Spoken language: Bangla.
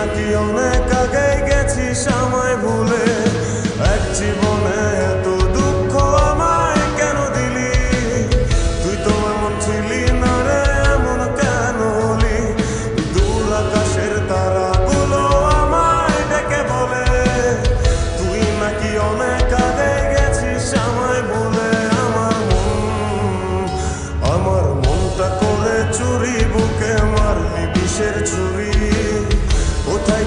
নাকি অনেক আগে গেছিস আমায় ভুলে, এক জীবনে এত দুঃখ আমায় কেন দিলি? তুই তো এমন ছিলি না রে, এমন কেন হলি? দূর আকাশের তারাগুলো আমায় ডেকে বলে, তুই নাকি অনেক আগে গেছিস আমায় ভুলে। আমার মনটা করে চুরি, বুকে মারলি বিষের ছুরি, কোথায়